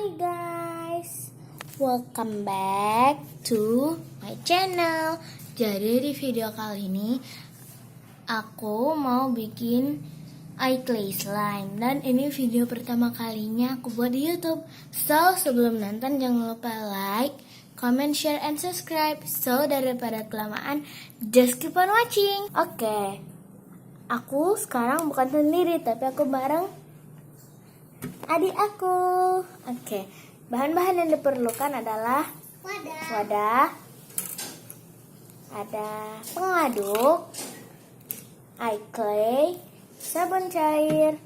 Hai guys, welcome back to my channel. Jadi di video kali ini aku mau bikin eye clay slime. Dan ini video pertama kalinya aku buat di YouTube. So sebelum nonton jangan lupa like, comment, share, and subscribe. So daripada kelamaan, just keep on watching. Oke, aku sekarang bukan sendiri tapi aku bareng adik aku. Oke, bahan-bahan yang diperlukan adalah wadah, ada pengaduk, eye clay, sabun cair,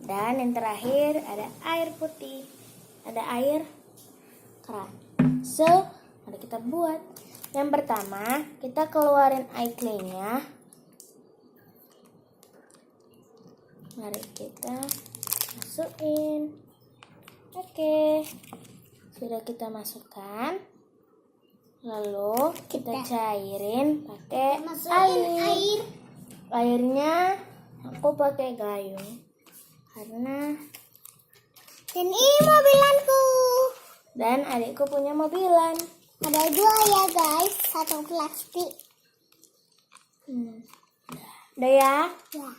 dan yang terakhir ada air putih, ada air keran. So, mari kita buat. Yang pertama, kita keluarin eye clay-nya. Mari kita masukin. Oke, sudah kita masukkan. Lalu kita cairin pakai air. Airnya aku pakai gayung karena Dan ini mobilanku. dan adikku punya mobilan. Ada dua ya guys, satu plastik. Udah ya. Ya.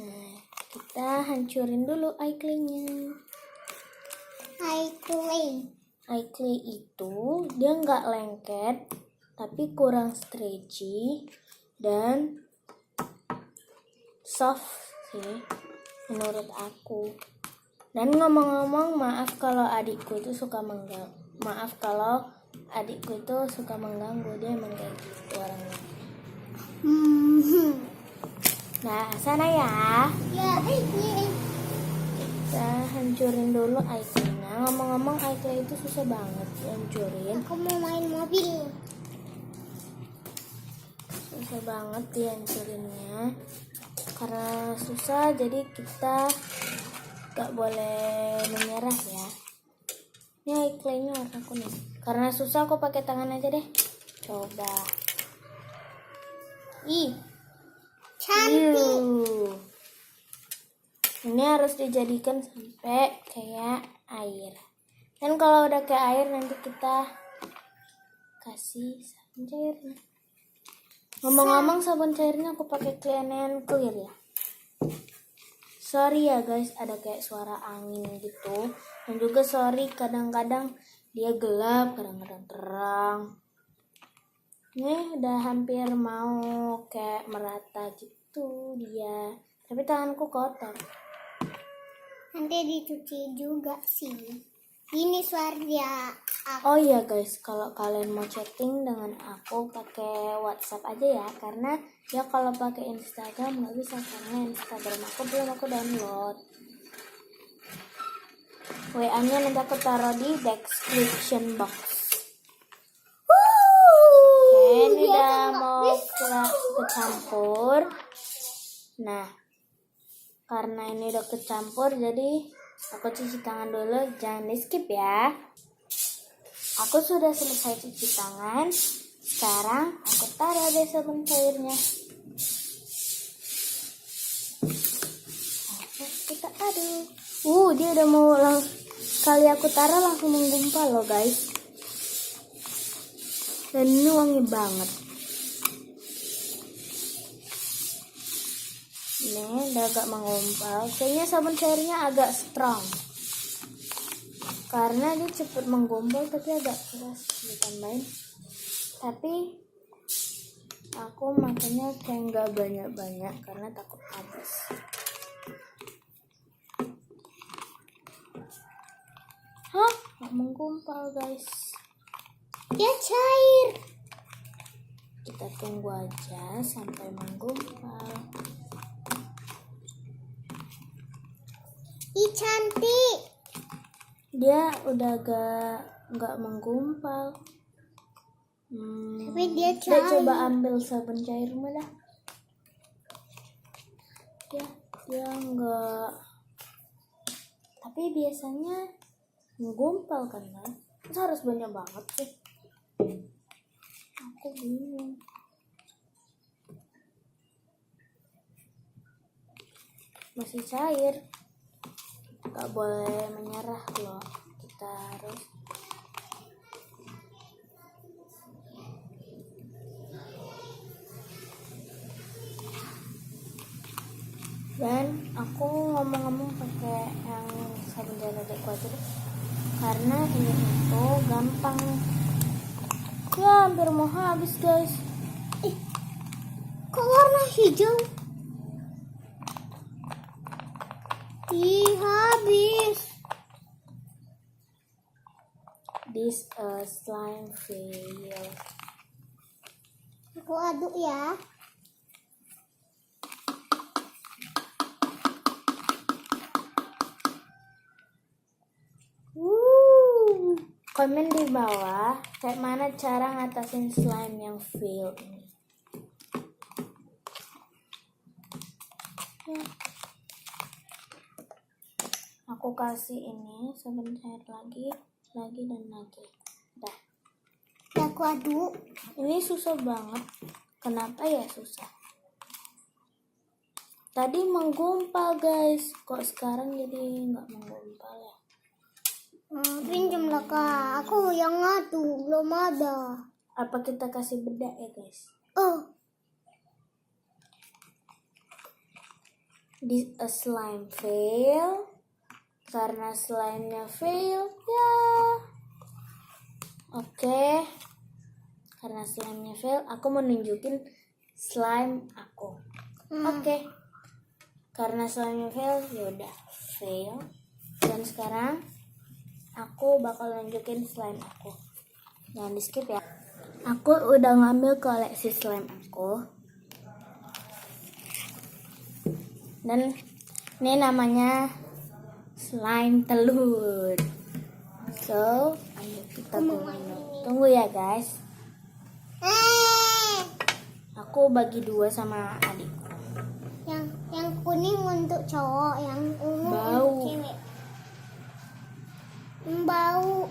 Nah, kita hancurin dulu eye clay-nya. Eye clay. Eye clay itu dia nggak lengket, tapi kurang stretchy dan soft sih menurut aku. Dan ngomong-ngomong, maaf kalau adikku itu suka mengganggu. Dia emang kayak gitu orangnya. Nah, sana ya. Ya, ini. Kita hancurin dulu eye clay-nya. Ngomong-ngomong, eye clay itu susah banget dihancurin. Aku mau main mobil. Susah banget dihancurinnya. Karena susah, jadi kita gak boleh menyerah ya. Ini eye clay-nya warna kuning. Karena susah, aku pakai tangan aja deh. Coba. Cantik. Ini harus dijadikan sampai kayak air. Dan kalau udah kayak air, nanti kita kasih sabun cairnya. Ngomong-ngomong, sabun cairnya aku pakai Clean and Clear ya. Sorry ya guys, ada kayak suara angin gitu. Dan juga sorry kadang-kadang dia gelap, kadang-kadang terang. Ini udah hampir mau kayak merata gitu dia. Tapi tanganku kotor. Nanti dicuci juga sih. Ini suara aku. Oh iya guys, kalau kalian mau chatting dengan aku pakai WhatsApp aja ya. Karena ya kalau pakai Instagram nggak bisa, karena Instagram aku belum aku download. WA-nya nanti aku taruh di description box. Ini udah mau kecampur. Nah, karena ini udah kecampur, jadi aku cuci tangan dulu. Jangan di skip ya. Aku sudah selesai cuci tangan. Sekarang aku taruh deh sabun cairnya. Kita aduk. Dia udah mau kali aku taruh langsung menggumpal loh guys. Dan ini wangi banget. Ini udah agak menggumpal. Kayaknya sabun cairnya agak strong. Karena dia cepet menggumpal tapi agak keras ditambahin. Tapi aku makanya kayak nggak banyak-banyak karena takut habis. Nggak menggumpal guys. Dia cair. Kita tunggu aja sampai menggumpal. Ih, cantik. Dia udah nggak menggumpal. Tapi dia Udah, cair. coba ambil sabun cairmu lah. Ya, dia nggak. Tapi biasanya menggumpal kan lah. Harus banyak banget sih. Aku bingung. Masih cair. Gak boleh menyerah loh. Kita karena ini itu gampang. Ya hampir mau habis guys. Kok warna hijau? Ih, habis. This a slime fail. Aku aduk ya. Komen di bawah kayak mana cara ngatasin slime yang fail ini. Ya. Aku kasih ini sebentar lagi dan lagi. Dah. Ya, aku aduk. Ini susah banget. Kenapa ya susah? Tadi menggumpal guys, kok sekarang jadi nggak menggumpal ya? Pinjam lah kak, aku yang aduk, belum ada. Apa kita kasih bedak ya guys? Oh, This a slime fail. Karena slime-nya fail, ya. Oke. Karena slime-nya fail, aku mau nunjukin slime aku. Oke. Karena slime-nya fail, yaudah fail. Dan sekarang aku bakal nunjukin slime aku. Jangan di skip ya. Aku udah ngambil koleksi slime aku. Dan ini namanya slime telur. So, ayo kita tunggu ya guys. Aku bagi 2 sama adikku. yang kuning untuk cowok, yang ungu Bau. untuk cewek. Bau.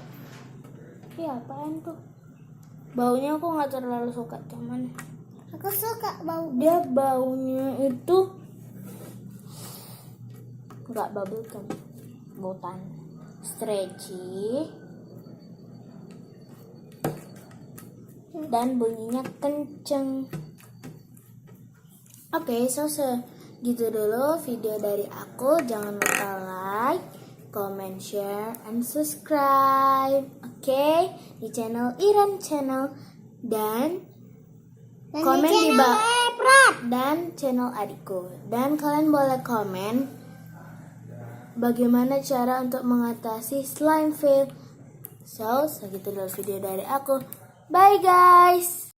Iya apaan tuh? Baunya aku nggak terlalu suka, cuman Aku suka bau. dia baunya itu nggak bubblegum, bukan stretchy dan bunyinya kenceng. Oke, so segitu dulu video dari aku. Jangan lupa like, comment, share, and subscribe. Oke, di channel Iran Channel dan komen di bawah dan channel adikku. Dan kalian boleh komen bagaimana cara untuk mengatasi slime fail. So, segitu dulu video dari aku. Bye guys.